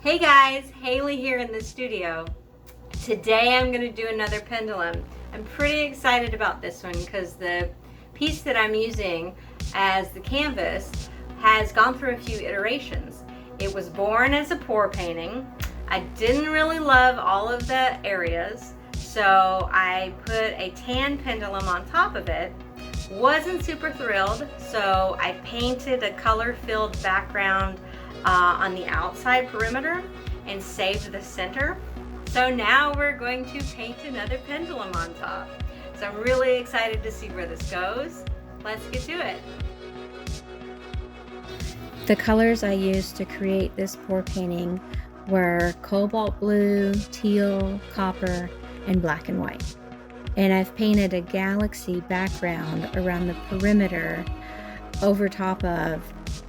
Hey guys, Haley here in the studio. Today I'm going to do another pendulum. I'm pretty excited about this one because the piece that I'm using as the canvas has gone through a few iterations. It was born as a pour painting. I didn't really love all of the areas, so I put a tan pendulum on top of it. Wasn't super thrilled, so I painted a color-filled background on the outside perimeter and saved the center. So now we're going to paint another pendulum on top. So I'm really excited to see where this goes. Let's get to it. The colors I used to create this pour painting were cobalt blue, teal, copper, and black and white. And I've painted a galaxy background around the perimeter over top of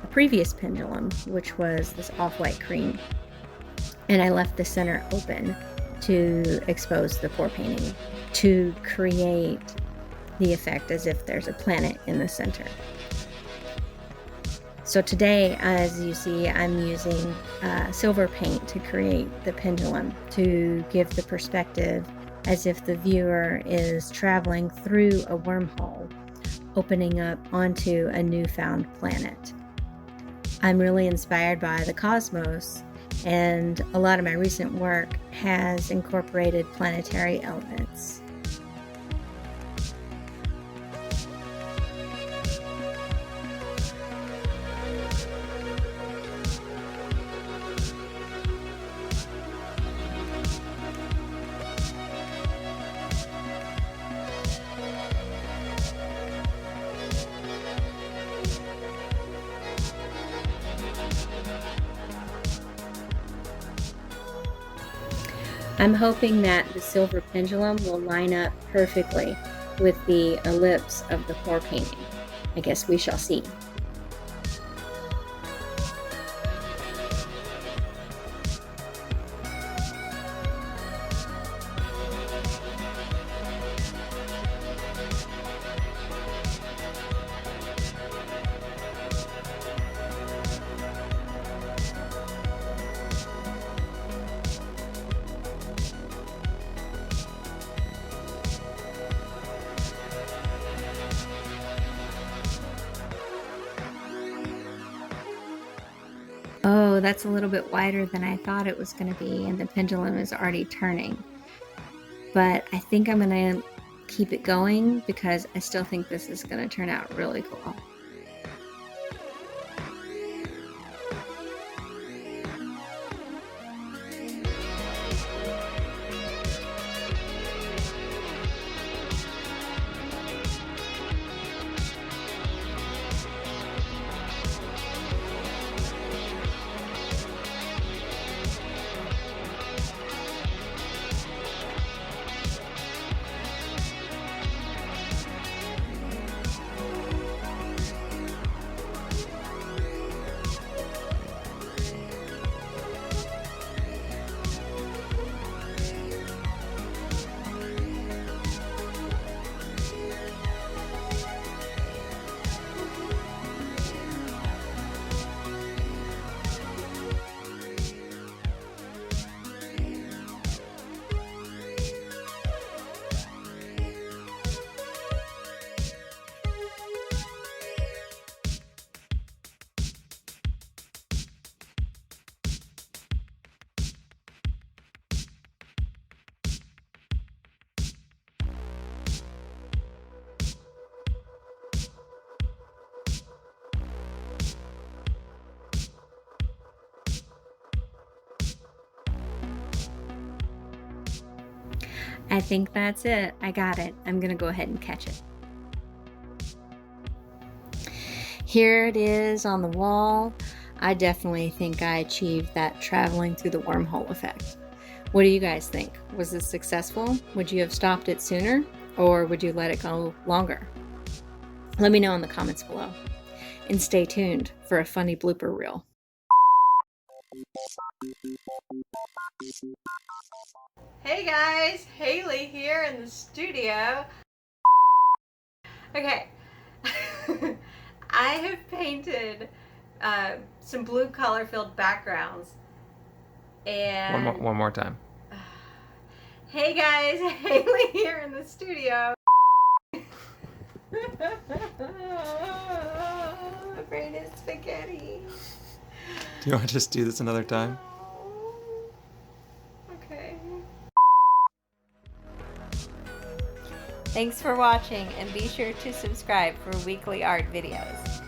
a previous pendulum, which was this off-white cream. And I left the center open to expose the pour painting to create the effect as if there's a planet in the center. So today, as you see, I'm using silver paint to create the pendulum to give the perspective as if the viewer is traveling through a wormhole, opening up onto a newfound planet. I'm really inspired by the cosmos, and a lot of my recent work has incorporated planetary elements. I'm hoping that the silver pendulum will line up perfectly with the ellipse of the pour painting. I guess we shall see. Oh, that's a little bit wider than I thought it was going to be, and the pendulum is already turning. But I think I'm going to keep it going because I still think this is going to turn out really cool. I think that's it. I got it. I'm going to go ahead and catch it. Here it is on the wall. I definitely think I achieved that traveling through the wormhole effect. What do you guys think? Was this successful? Would you have stopped it sooner, or would you let it go longer? Let me know in the comments below. And stay tuned for a funny blooper reel. Hey guys, Haley here in the studio. Okay, I have painted some blue color filled backgrounds And One more time. hey guys, Haley here in the studio. My brain is spaghetti. Do you want to just do this another time? Okay. Thanks for watching, and be sure to subscribe for weekly art videos.